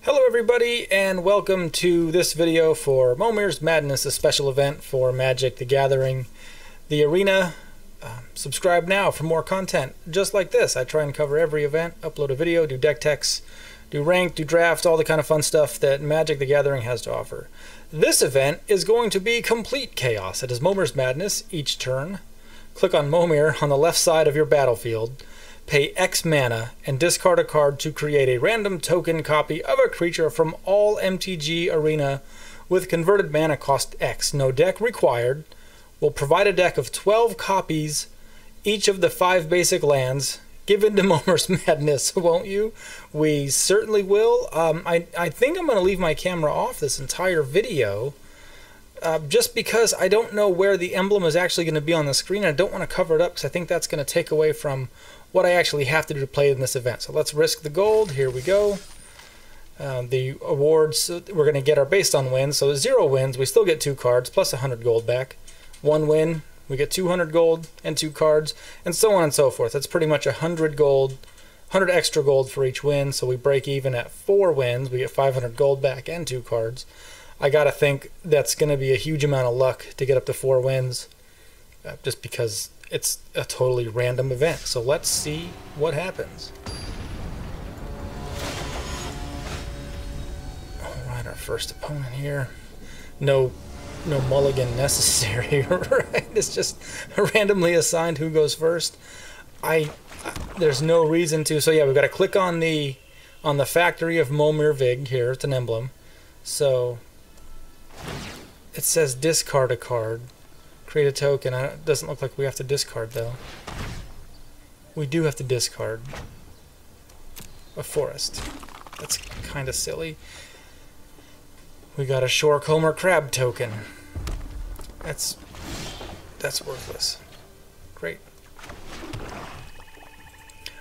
Hello everybody, and welcome to this video for Momir's Madness, a special event for Magic the Gathering, the Arena. Subscribe now for more content just like this. I try and cover every event, upload a video, do deck techs, do rank, do draft, all the kind of fun stuff that Magic the Gathering has to offer. This event is going to be complete chaos. It is Momir's Madness each turn. Click on Momir on the left side of your battlefield. Pay X mana and discard a card to create a random token copy of a creature from all MTG Arena with converted mana cost X. No deck required. We'll provide a deck of 12 copies, each of the 5 basic lands, given to Momir's Madness, won't you? We certainly will. I think I'm going to leave my camera off this entire video, just because I don't know where the emblem is actually going to be on the screen. I don't want to cover it up because I think that's going to take away from what I actually have to do to play in this event. So let's risk the gold. Here we go. The awards we're going to get are based on wins. So 0 wins, we still get 2 cards plus 100 gold back. 1 win, we get 200 gold and 2 cards, and so on and so forth. That's pretty much 100 gold, 100 extra gold for each win. So we break even at 4 wins. We get 500 gold back and 2 cards. I gotta think that's going to be a huge amount of luck to get up to 4 wins, just because it's a totally random event. So let's see what happens. Alright, our first opponent here. No mulligan necessary, right? It's just randomly assigned who goes first. There's no reason to. So yeah, we've got to click on the factory of Momir Vig here. It's an emblem. So it says discard a card. Create a token. It doesn't look like we have to discard, though. We do have to discard a forest. That's kind of silly. We got a Shorecomber crab token. That's worthless. Great.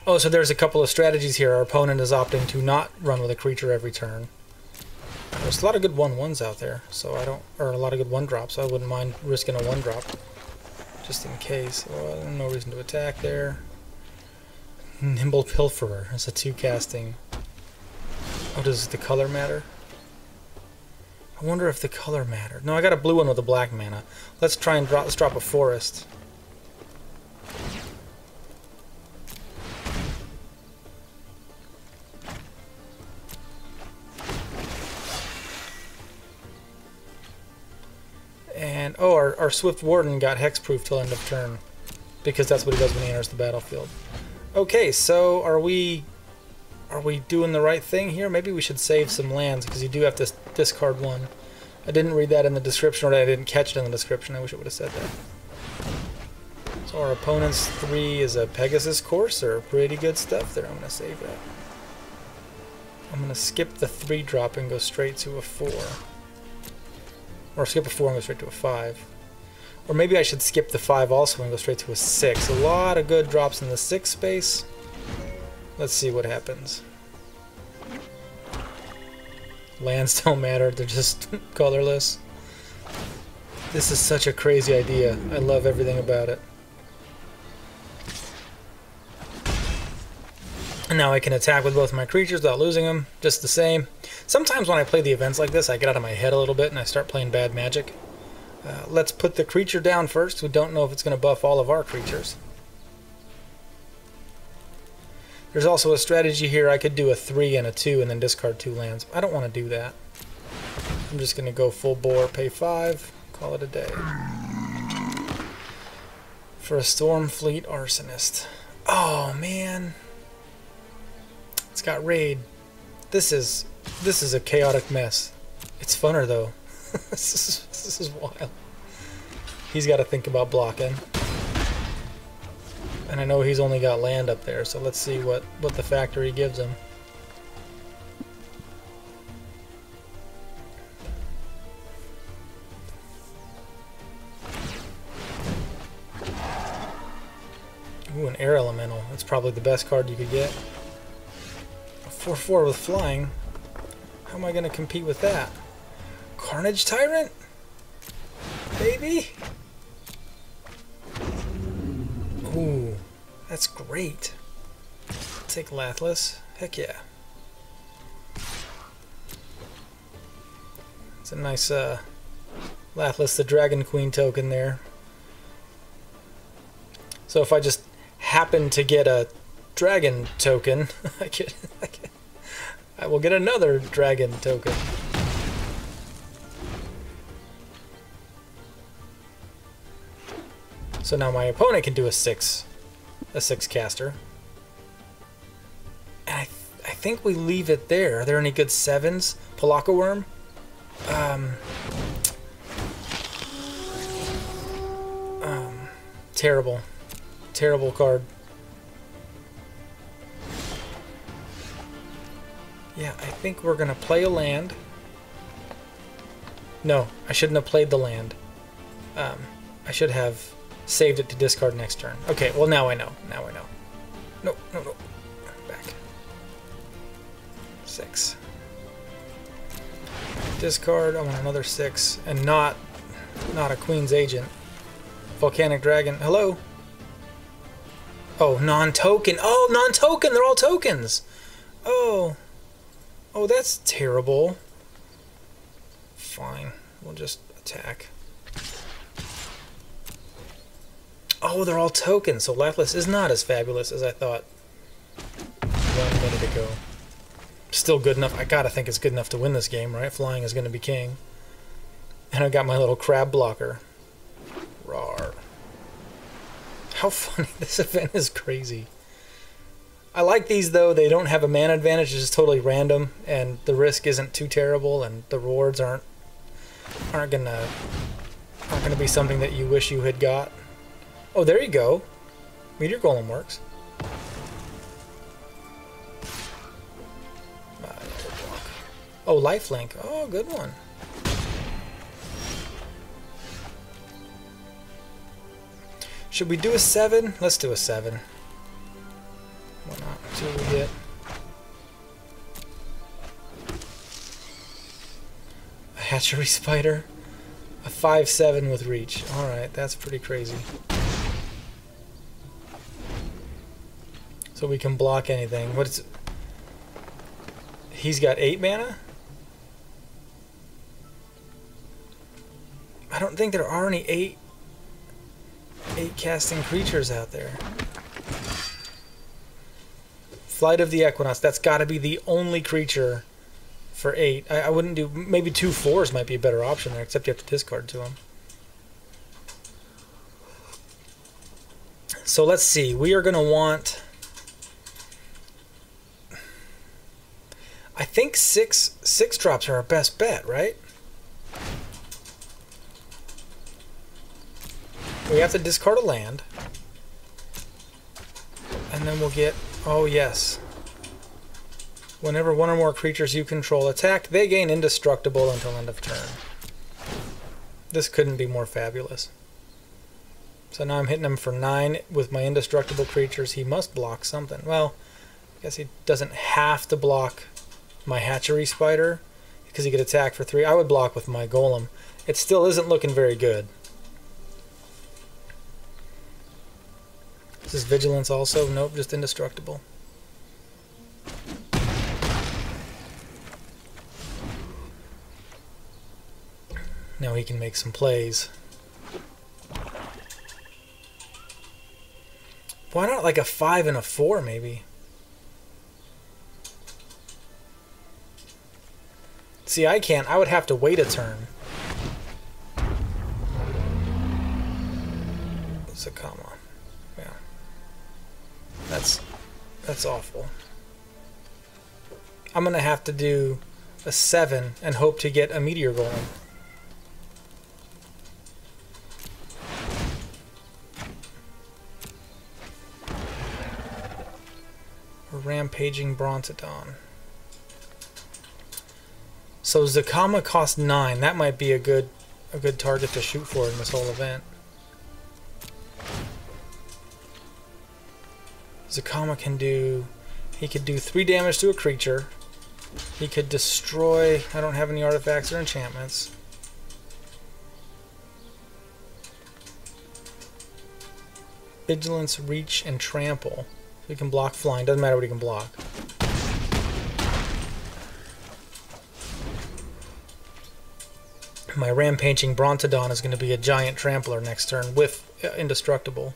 Oh, so there's a couple of strategies here. Our opponent is opting to not run with a creature every turn. There's a lot of good 1/1s out there, so or a lot of good 1-drops, so I wouldn't mind risking a 1-drop, just in case. Well, no reason to attack there. Nimble Pilferer is a 2-casting. Oh, does the color matter? I wonder if the color mattered. No, I got a blue one with a black mana. Let's try and let's drop a forest. And oh, our Swift Warden got hexproof till end of turn, because that's what he does when he enters the battlefield. Okay, so are we doing the right thing here? Maybe we should save some lands, because you do have to discard 1. I didn't read that in the description, or I didn't catch it in the description. I wish it would have said that. So our opponent's 3 is a Pegasus Courser. Pretty good stuff there. I'm going to save that. I'm going to skip the 3-drop and go straight to a 4. Or skip a 4 and go straight to a 5. Or maybe I should skip the 5 also and go straight to a 6. A lot of good drops in the 6 space. Let's see what happens. Lands don't matter, they're just colorless. This is such a crazy idea. I love everything about it. And now I can attack with both my creatures without losing them, just the same. Sometimes when I play the events like this, I get out of my head a little bit and I start playing bad Magic. Let's put the creature down first. We don't know if it's going to buff all of our creatures. There's also a strategy here. I could do a 3 and a 2 and then discard 2 lands. I don't want to do that. I'm just going to go full bore, pay 5, call it a day. For a Stormfleet Arsonist. Oh, man. It's got raid. This is a chaotic mess. It's funner though. This is wild. He's got to think about blocking. And I know he's only got land up there, so let's see what the factory gives him. Ooh, an Air Elemental. That's probably the best card you could get. 4/4 with flying. How am I going to compete with that? Carnage Tyrant? Baby? Ooh, that's great. Take Lathless. Heck yeah. It's a nice Lathless the Dragon Queen token there. So if I just happen to get a dragon token, I will get another dragon token. So now my opponent can do a six caster. And I think we leave it there. Are there any good sevens? Palaka Worm? Terrible. Terrible card. Yeah, I think we're going to play a land. No, I shouldn't have played the land. I should have saved it to discard next turn. Okay, well now I know. Now I know. No, no, no. Back. 6. Discard. I want another 6. And not a Queen's Agent. Volcanic Dragon. Hello? Oh, non-token. Oh, non-token. They're all tokens. Oh. Oh, that's terrible. Fine. We'll just attack. Oh, they're all tokens, so Lathless is not as fabulous as I thought 1 minute ago. Still good enough. I gotta think it's good enough to win this game, right? Flying is gonna be king. And I got my little crab blocker. Rawr. How funny. This event is crazy. I like these, though. They don't have a mana advantage. It's just totally random, and the risk isn't too terrible, and the rewards aren't gonna be something that you wish you had got. Oh, there you go. Meteor Golem works. Oh, lifelink. Oh, good one. Should we do a 7? Let's do a 7. Why not? See what we get. A hatchery spider. A 5/7 with reach. Alright, that's pretty crazy. So we can block anything. What is it? He's got 8 mana? I don't think there are any 8 casting creatures out there. Flight of the Equinox. That's got to be the only creature for 8. I wouldn't do... Maybe 2 4s might be a better option there, except you have to discard to them. So let's see. We are going to want... I think 6 drops are our best bet, right? We have to discard a land. And then we'll get... Oh, yes. Whenever one or more creatures you control attack, they gain indestructible until end of turn. This couldn't be more fabulous. So now I'm hitting him for 9 with my indestructible creatures. He must block something. Well, I guess he doesn't have to block my hatchery spider because he could attack for 3. I would block with my golem. It still isn't looking very good. Is this vigilance also? Nope, just indestructible. Now he can make some plays. Why not like a 5 and a 4 maybe? See, I can't. I would have to wait a turn. What's a comma? Yeah. That's awful. I'm gonna have to do a 7 and hope to get a meteor golem. Or rampaging Brontodon. So Zakama cost 9. That might be a good target to shoot for in this whole event. Zakama can do... He could do 3 damage to a creature. He could destroy... I don't have any artifacts or enchantments. Vigilance, Reach, and Trample. So he can block flying. Doesn't matter what he can block. My Rampaging Brontodon is going to be a giant trampler next turn with Indestructible.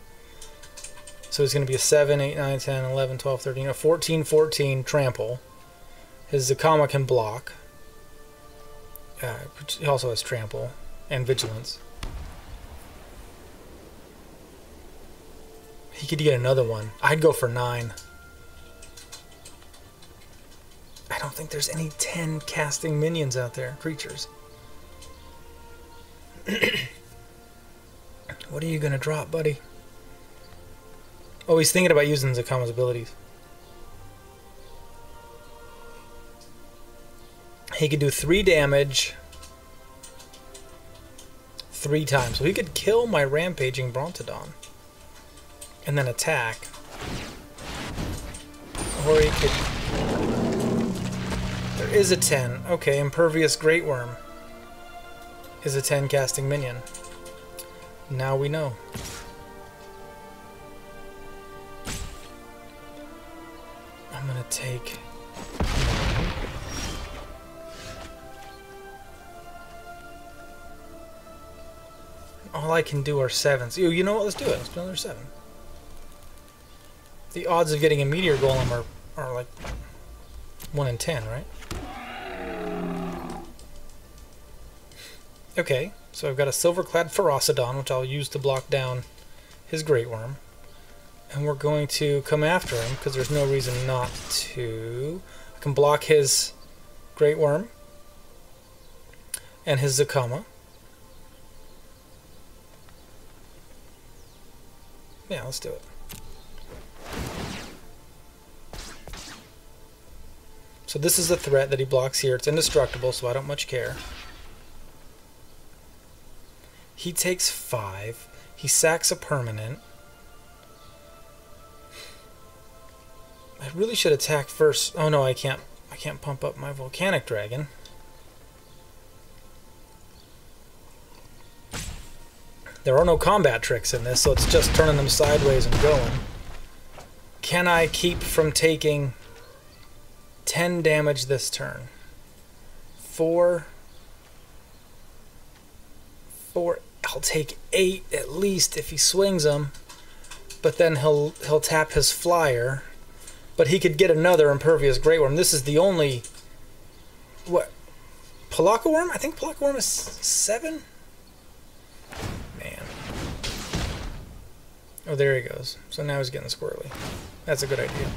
So he's going to be a 7, 8, 9, 10, 11, 12, 13, a 14, 14 trample. His Zakama can block. He also has trample and vigilance. He could get another one. I'd go for 9. I don't think there's any 10 casting minions out there, creatures. What are you going to drop, buddy? Oh, he's thinking about using Zakama's abilities. He could do 3 damage 3 times. So he could kill my Rampaging Brontodon and then attack. Or he could... There is a 10. Okay, Impervious Great Worm is a 10 casting minion. Now we know. I'm gonna take... All I can do are 7s. You know what? Let's do it. Let's do another 7. The odds of getting a Meteor Golem are like 1 in 10, right? Okay, so I've got a Silverclad Ferocidon, which I'll use to block down his Great Worm. And we're going to come after him, because there's no reason not to. I can block his Great Worm and his Zakama. Yeah, let's do it. So this is the threat that he blocks here. It's indestructible, so I don't much care. He takes 5. He sacks a permanent. I really should attack first. Oh no, I can't pump up my Volcanic Dragon. There are no combat tricks in this, so it's just turning them sideways and going. Can I keep from taking 10 damage this turn? 4. I'll take 8 at least if he swings them, but then he'll tap his flyer. But he could get another Impervious Great Worm. This is the only... What? Pelakka Worm? I think Pelakka Worm is 7? Man. Oh, there he goes. So now he's getting squirrely. That's a good idea.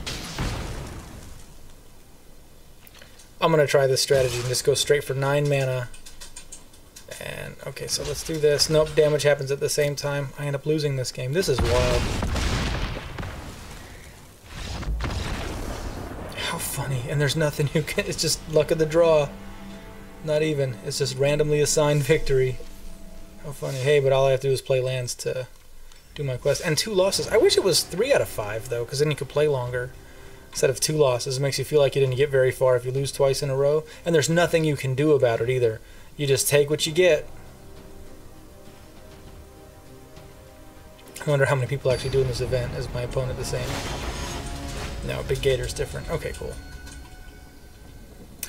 I'm going to try this strategy and just go straight for 9 mana. And, okay, so let's do this. Nope, damage happens at the same time. I end up losing this game. This is wild. How funny. And there's nothing you can... It's just luck of the draw. Not even. It's just randomly assigned victory. How funny. Hey, but all I have to do is play lands to do my quest. And 2 losses. I wish it was 3 out of 5, though, because then you could play longer. Instead of 2 losses. It makes you feel like you didn't get very far if you lose twice in a row. And there's nothing you can do about it, either. You just take what you get. I wonder how many people actually doing this event. Is my opponent the same? No, Big Gator's different. Okay, cool.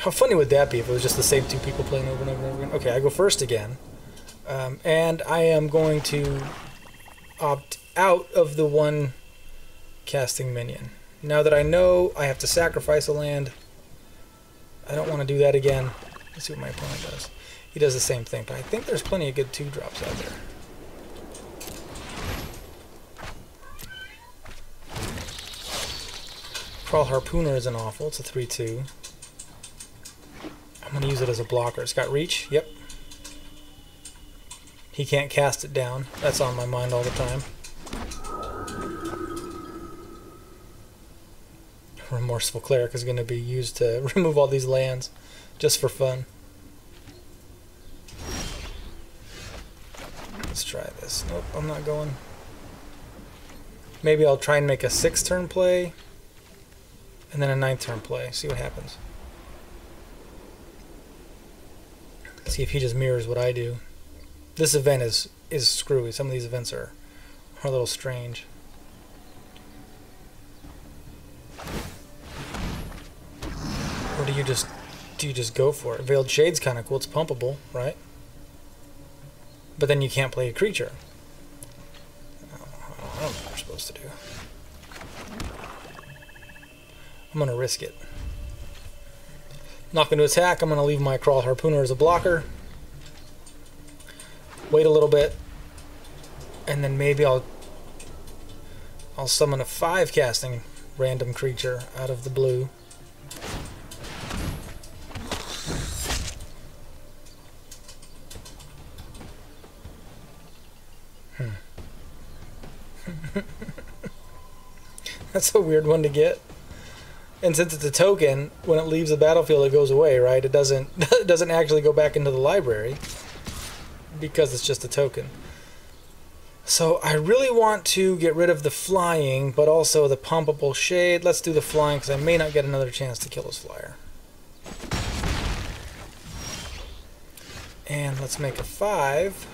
How funny would that be if it was just the same 2 people playing over and over and over again? Okay, I go first again. And I am going to opt out of the 1 casting minion. Now that I know I have to sacrifice a land, I don't want to do that again. Let's see what my opponent does. He does the same thing, but I think there's plenty of good 2-drops out there. Crawl Harpooner isn't awful. It's a 3/2. I'm going to use it as a blocker. It's got reach. Yep. He can't cast it down. That's on my mind all the time. Remorseful Cleric is going to be used to remove all these lands just for fun. Let's try this. Nope, I'm not going. Maybe I'll try and make a 6-turn play and then a 9th-turn play. See what happens. See if he just mirrors what I do. This event is screwy. Some of these events are a little strange. Or do you just go for it? Veiled Shade's kind of cool. It's pumpable, right? but then you can't play a creature. I don't know what we're supposed to do. I'm going to risk it. Not going to attack. I'm going to leave my Crawl Harpooner as a blocker. Wait a little bit, and then maybe I'll summon a 5 casting random creature out of the blue. That's a weird one to get. And since it's a token, when it leaves the battlefield, it goes away, right? It doesn't actually go back into the library because it's just a token. So I really want to get rid of the flying, but also the pumpable shade. Let's do the flying because I may not get another chance to kill this flyer. And let's make a 5.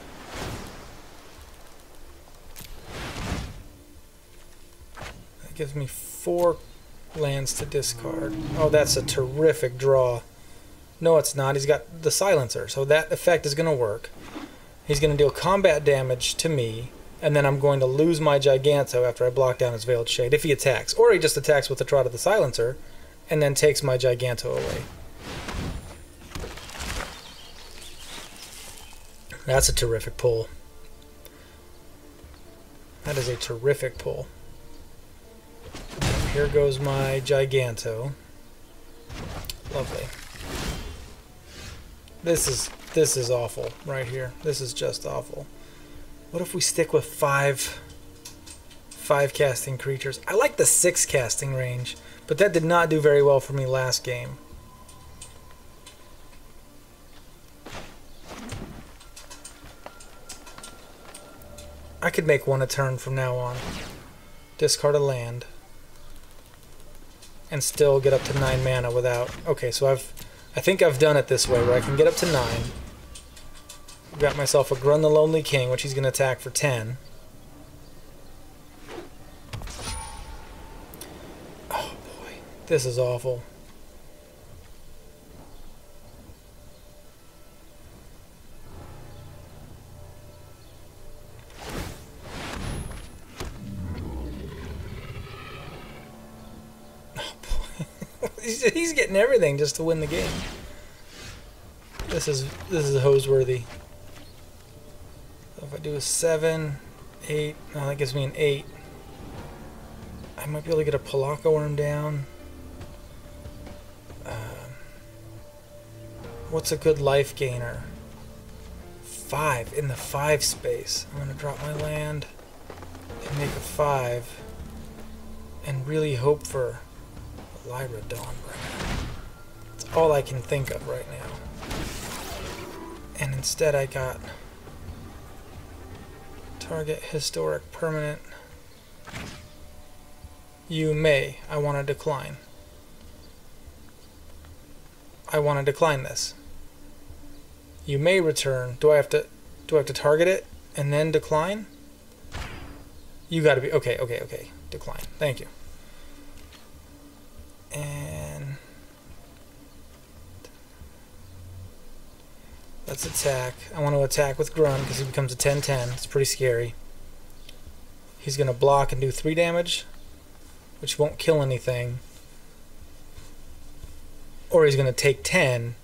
That gives me 4 lands to discard. Oh, that's a terrific draw. No, it's not. He's got the silencer, so that effect is going to work. He's going to deal combat damage to me, and then I'm going to lose my Giganto after I block down his Veiled Shade, if he attacks. Or he just attacks with the Trot of the Silencer, and then takes my Giganto away. That's a terrific pull. That is a terrific pull. Here goes my Giganto. Lovely. This is awful right here. This is just awful. What if we stick with 5 casting creatures? I like the 6 casting range, but that did not do very well for me last game. I could make 1 a turn from now on. Discard a land. And still get up to 9 mana without... Okay, so I think I've done it this way, where I can get up to 9. Got myself a Grun the Lonely King, which he's going to attack for 10. Oh boy, this is awful. He's getting everything just to win the game. This is hose-worthy. So if I do a 7, 8, no, that gives me an 8. I might be able to get a Palaka Worm down. What's a good life gainer? 5 in the 5 space. I'm gonna drop my land and make a 5, and really hope for Lyra Dawnbringer. That's all I can think of right now. And instead I got target historic permanent. You may. I want to decline. I want to decline this. You may return. Do I have to target it and then decline? You got to be okay. Decline. Thank you. And let's attack. I want to attack with Grun because he becomes a 10/10. It's pretty scary. He's going to block and do 3 damage, which won't kill anything. Or he's going to take 10,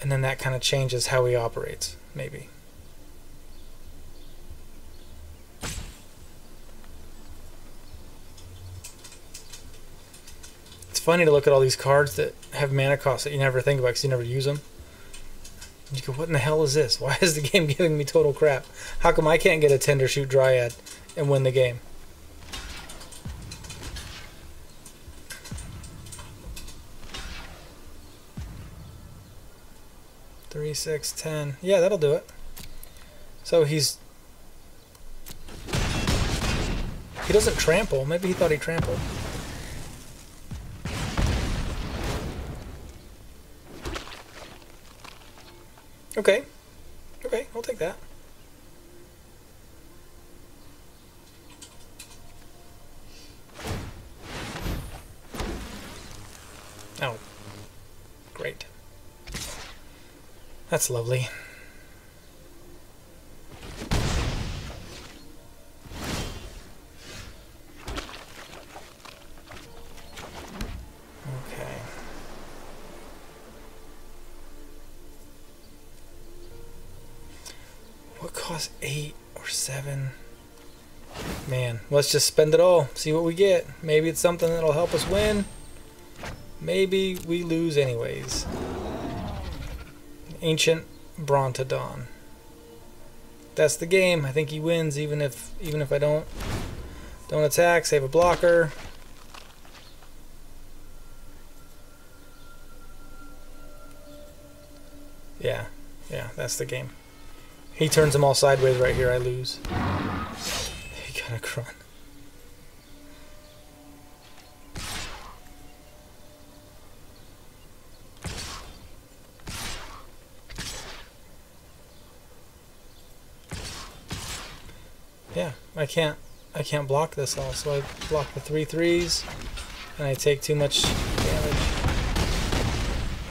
and then that kind of changes how he operates, maybe. It's funny to look at all these cards that have mana costs that you never think about because you never use them. And you go, what in the hell is this? Why is the game giving me total crap? How come I can't get a Tender Shoot Dryad and win the game? Three, 6, 10. Yeah, that'll do it. So he doesn't trample. Maybe he thought he trampled. Okay. Okay, I'll take that. Oh. Great. That's lovely. cost 8 or 7. Man, let's just spend it all. See what we get. Maybe it's something that'll help us win. Maybe we lose anyways. Ancient Brontodon. That's the game. I think he wins even if I don't attack, save a blocker. Yeah, that's the game. He turns them all sideways right here, I lose. He got a Krun. Yeah, I can't block this all, so I block the 3/3s, and I take too much damage.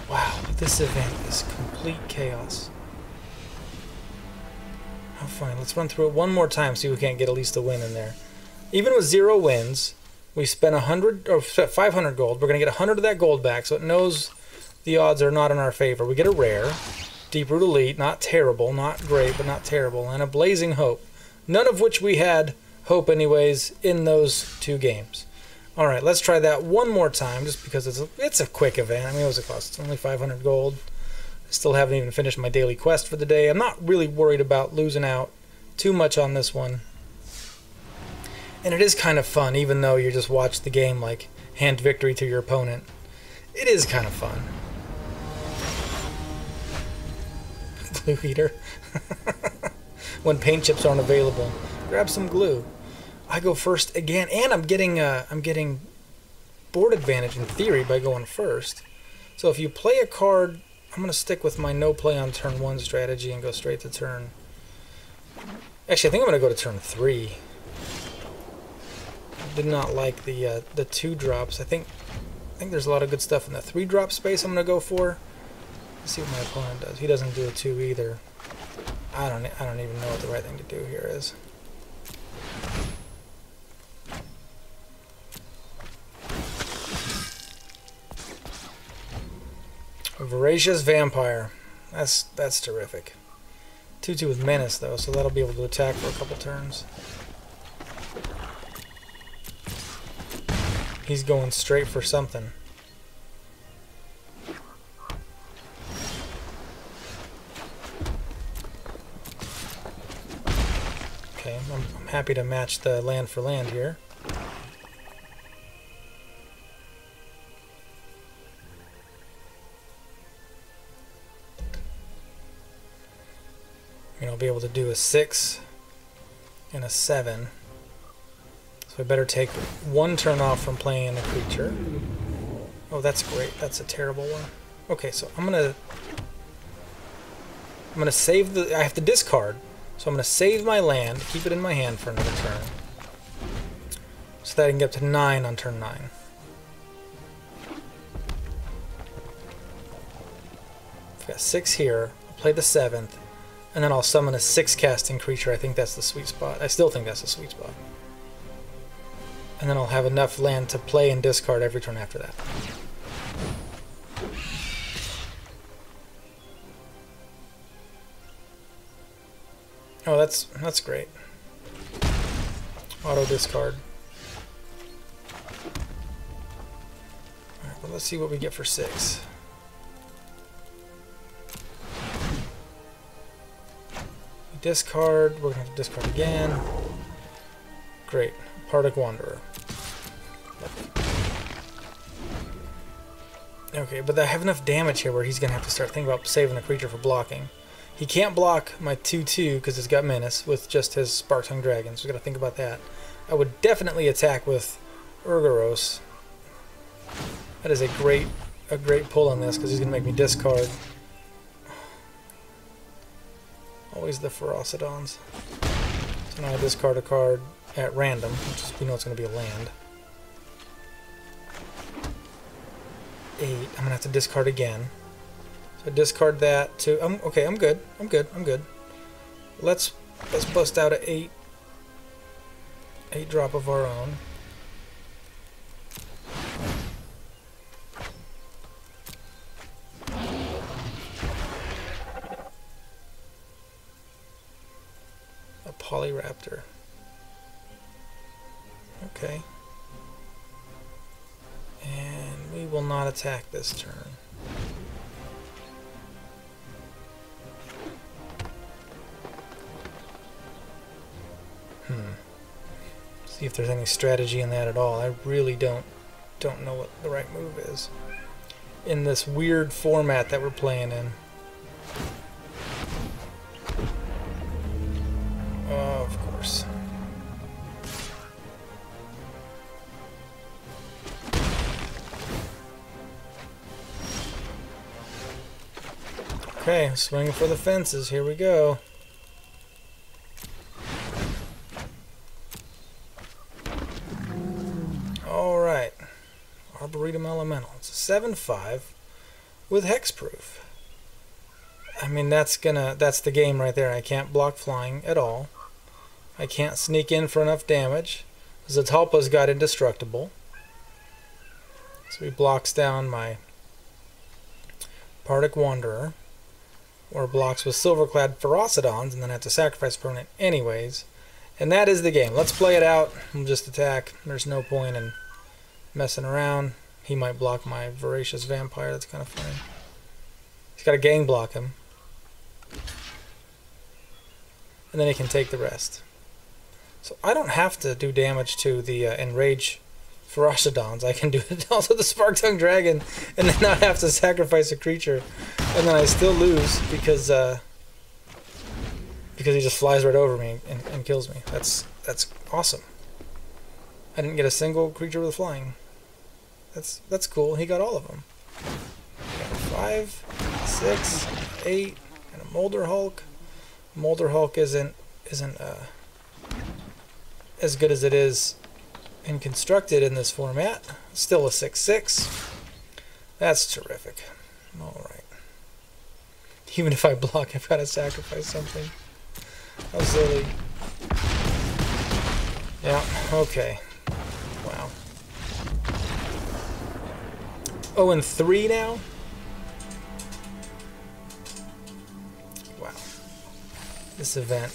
Wow, this event is complete chaos. How funny. Let's run through it one more time, see if we can't get at least a win in there. Even with 0 wins, we spent 100 or 500 gold. We're going to get 100 of that gold back, so it knows the odds are not in our favor. We get a rare, Deep Root Elite, not terrible, not great, but not terrible, and a Blazing Hope. None of which we had hope anyways in those 2 games. Alright, let's try that one more time, just because it's a quick event. I mean, what was it cost? It's only 500 gold. I still haven't even finished my daily quest for the day. I'm not really worried about losing out too much on this one. And it is kind of fun, even though you just watch the game like hand victory to your opponent. It is kind of fun. Glue heater. When paint chips aren't available, grab some glue. I go first again, and I'm getting board advantage in theory by going first. So if you play a card, I'm going to stick with my no play on turn 1 strategy and go straight to turn. Actually, I think I'm going to go to turn 3. I did not like the 2 drops. I think there's a lot of good stuff in the 3 drop space. I'm going to go for. Let's see what my opponent does. He doesn't do a 2 either. I don't even know what the right thing to do here is. A Voracious Vampire. That's terrific. 2/2 with Menace though, so that'll be able to attack for a couple turns. He's going straight for something. Okay, I'm happy to match the land for land here. And I'll be able to do a 6 and a 7. So I better take 1 turn off from playing a creature. Oh, that's great. That's a terrible one. Okay, so I'm gonna save the. I have to discard. So I'm going to save my land, keep it in my hand for another turn, so that I can get up to 9 on turn 9. I've got 6 here, I'll play the 7th, and then I'll summon a 6 casting creature. I think that's the sweet spot. I still think that's the sweet spot. And then I'll have enough land to play and discard every turn after that. Oh, that's great. Auto discard. Alright, well, let's see what we get for 6. We discard, we're gonna have to discard again. Great. Partic Wanderer. Okay, but I have enough damage here where he's gonna have to start thinking about saving a creature for blocking. He can't block my 2/2 because it's got Menace with just his Spark-Tongue Dragon, so we got to think about that. I would definitely attack with Urgoros. That is a great pull on this because he's going to make me discard. Always the Ferocidons. So now I discard a card at random, which is, we know it's going to be a land. 8. I'm going to have to discard again. So discard that to. Okay, I'm good. I'm good. Let's bust out a 8 drop of our own. Polyraptor. Okay. And we will not attack this turn. See if there's any strategy in that at all. I really don't know what the right move is in this weird format that we're playing in. Of course. Okay, swinging for the fences. Here we go. Alright. Arboretum Elemental. It's a 7/5 with hexproof. I mean, that's the game right there. I can't block flying at all. I can't sneak in for enough damage. Zatalpa's got indestructible. So he blocks down my Pardic Wanderer. Or blocks with Silverclad Ferocidons, and then have to sacrifice opponent anyways. And that is the game. Let's play it out. We'll just attack. There's no point in messing around. He might block my Voracious Vampire. That's kind of funny. He's got to gang block him. And then he can take the rest. So I don't have to do damage to the Enrage Ferocidons. I can do it also the Spark-Tongue Dragon and then not have to sacrifice a creature. And then I still lose because he just flies right over me and kills me. That's awesome. I didn't get a single creature with flying. That's cool. He got all of them. Got 5, 6, 8, and a Molder Hulk. Molder Hulk isn't as good as it is in Constructed in this format. Still a 6/6. That's terrific. All right. Even if I block, I've got to sacrifice something. How silly. Yeah. Okay. Wow. 0-3 now. Wow. This event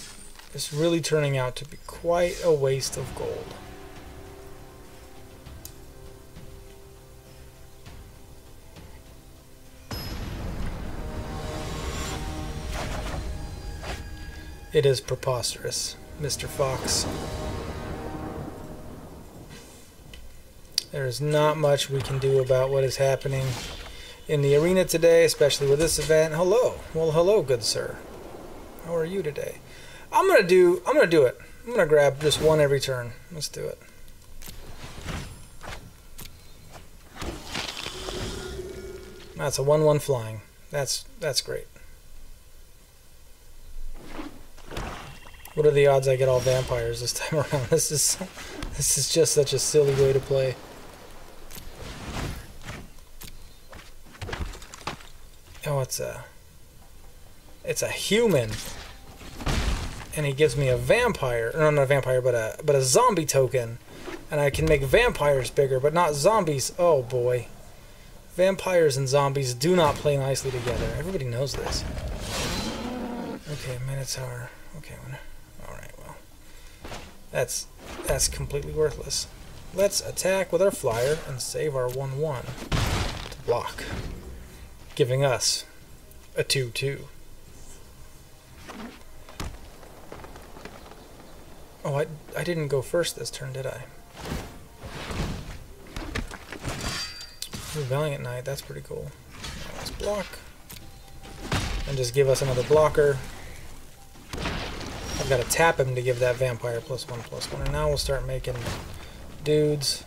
is really turning out to be quite a waste of gold. It is preposterous, Mr. Fox. There is not much we can do about what is happening in the arena today, especially with this event. Hello. Well, hello, good sir. How are you today? I'm gonna do it. I'm gonna grab just one every turn. Let's do it. That's a 1/1 flying. That's great. What are the odds I get all vampires this time around? This is just such a silly way to play. Oh, it's a human, and he gives me a vampire. No, not a vampire, but a zombie token, and I can make vampires bigger, but not zombies. Oh boy, vampires and zombies do not play nicely together. Everybody knows this. Okay, Minotaur. Okay, all right. Well, that's completely worthless. Let's attack with our flyer and save our 1/1 to block, giving us a 2/2. Oh, I didn't go first this turn, did I? Ooh, Valiant Knight, that's pretty cool. Now let's block. And just give us another blocker. I've got to tap him to give that vampire +1/+1. And now we'll start making dudes.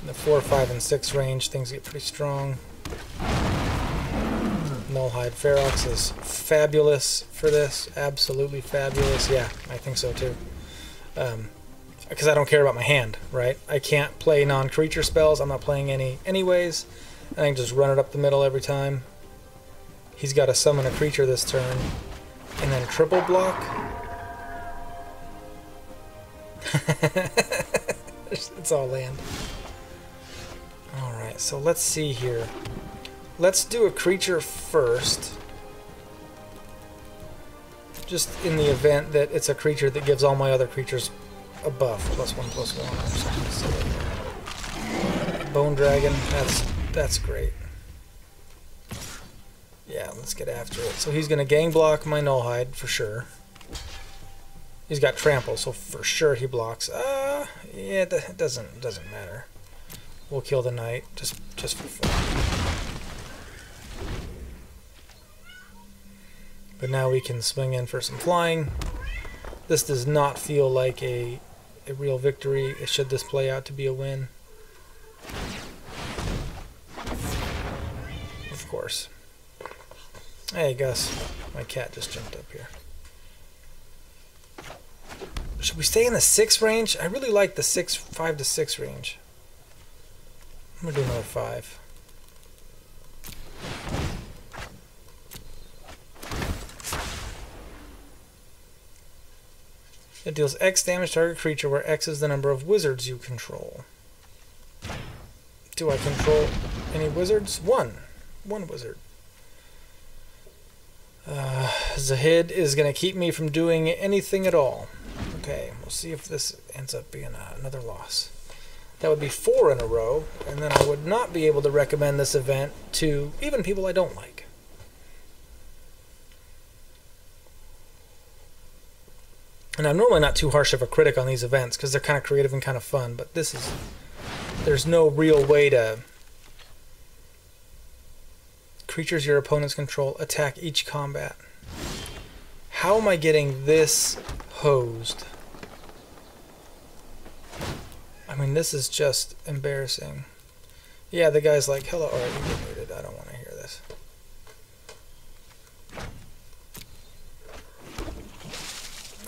In the 4, 5, and 6 range, things get pretty strong. Nullhide Ferox is fabulous for this. Absolutely fabulous. Yeah, I think so too. Because I don't care about my hand, right? I can't play non-creature spells. I'm not playing any anyways. I can just run it up the middle every time. He's got to summon a creature this turn. And then triple block. It's all land. Alright, so let's see here. Let's do a creature first. Just in the event that it's a creature that gives all my other creatures a buff, +1/+1 or something silly. Bone Dragon, that's great. Yeah, let's get after it. So he's going to gang block my Nullhide for sure. He's got Trample, so for sure he blocks. Yeah, it doesn't matter. We'll kill the Knight just for fun. But now we can swing in for some flying. This does not feel like a real victory. Should this play out to be a win? Of course. Hey Gus, my cat just jumped up here. Should we stay in the 6 range? I really like the 5 to 6 range. I'm gonna do another 5. It deals X damage to target creature where X is the number of wizards you control. Do I control any wizards? One wizard. Zahid is going to keep me from doing anything at all. Okay, we'll see if this ends up being another loss. That would be 4 in a row, and then I would not be able to recommend this event to even people I don't like. And I'm normally not too harsh of a critic on these events because they're kind of creative and kind of fun, but this is... There's no real way to... Creatures your opponents control attack each combat. How am I getting this hosed? I mean, this is just embarrassing. Yeah, the guy's like, hello, alright, you get muted, I don't want to hear this.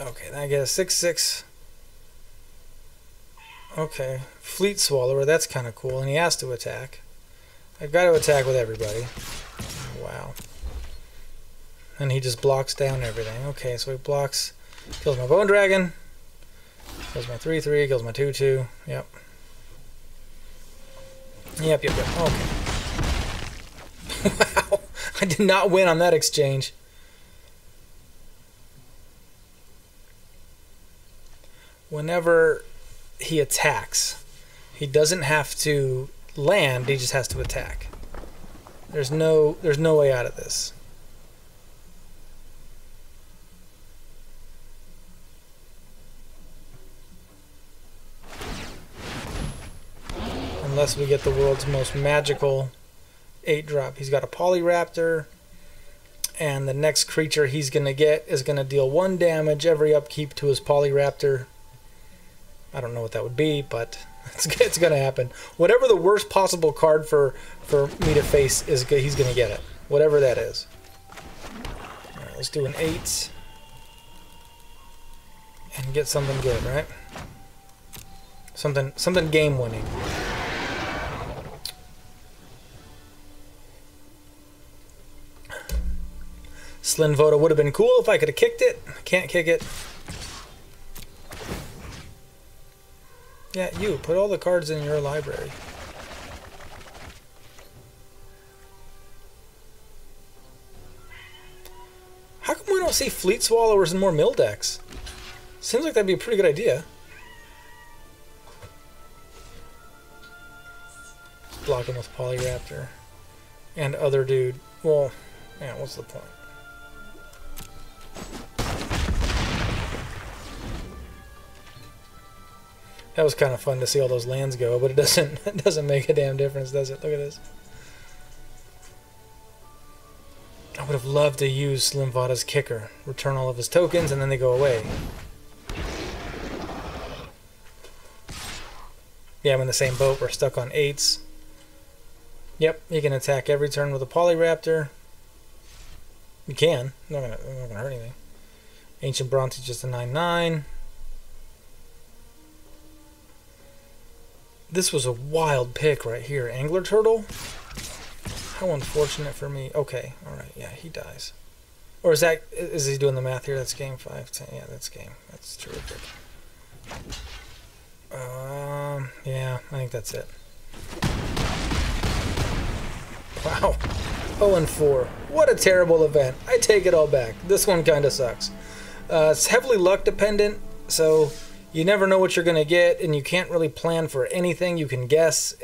Okay, then I get a 6/6. Okay, Fleet Swallower, that's kind of cool, and he has to attack. I've got to attack with everybody. Wow. And he just blocks down everything. Okay, so he blocks, kills my Bone Dragon, kills my 3/3, kills my 2/2. Yep. Yep. Okay. Wow, I did not win on that exchange. Whenever he attacks, he doesn't have to land, he just has to attack. There's no way out of this. Unless we get the world's most magical 8-drop. He's got a Polyraptor, and the next creature he's going to get is going to deal 1 damage every upkeep to his Polyraptor. I don't know what that would be, but it's going to happen. Whatever the worst possible card for me to face is, he's going to get it. Whatever that is. All right, let's do an 8 and get something good, right? Something game winning. Slin Voda would have been cool if I could have kicked it. Can't kick it. Yeah, you. Put all the cards in your library. How come we don't see Fleet Swallowers in more mill decks? Seems like that'd be a pretty good idea. Block him with Polyraptor. And other dude. Well, yeah, what's the point? That was kind of fun to see all those lands go, but it doesn't make a damn difference, does it? Look at this. I would have loved to use Slim Vada's kicker. Return all of his tokens, and then they go away. Yeah, I'm in the same boat. We're stuck on 8s. Yep, you can attack every turn with a Polyraptor. You can. Not gonna hurt anything. Ancient Bronze is just a 9/9. This was a wild pick right here. Angler Turtle? How unfortunate for me. Okay, alright, yeah, he dies. Or is he doing the math here? That's game 5, 10. Yeah, that's game. That's terrific. Yeah, I think that's it. Wow. 0-4. What a terrible event. I take it all back. This one kind of sucks. It's heavily luck dependent, so you never know what you're going to get, and you can't really plan for anything. You can guess,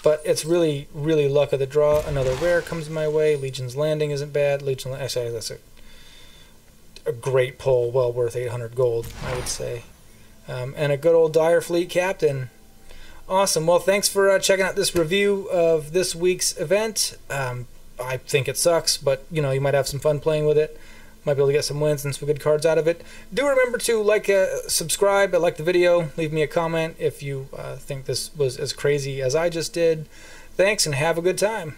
but it's really, really luck of the draw. Another rare comes my way. Legion's Landing isn't bad. Actually, that's a great pull, well worth 800 gold, I would say. And a good old Dire Fleet Captain. Awesome. Well, thanks for checking out this review of this week's event. I think it sucks, but you know, you might have some fun playing with it. Might be able to get some wins and some good cards out of it. Do remember to like, subscribe, like the video, leave me a comment if you think this was as crazy as I just did. Thanks, and have a good time.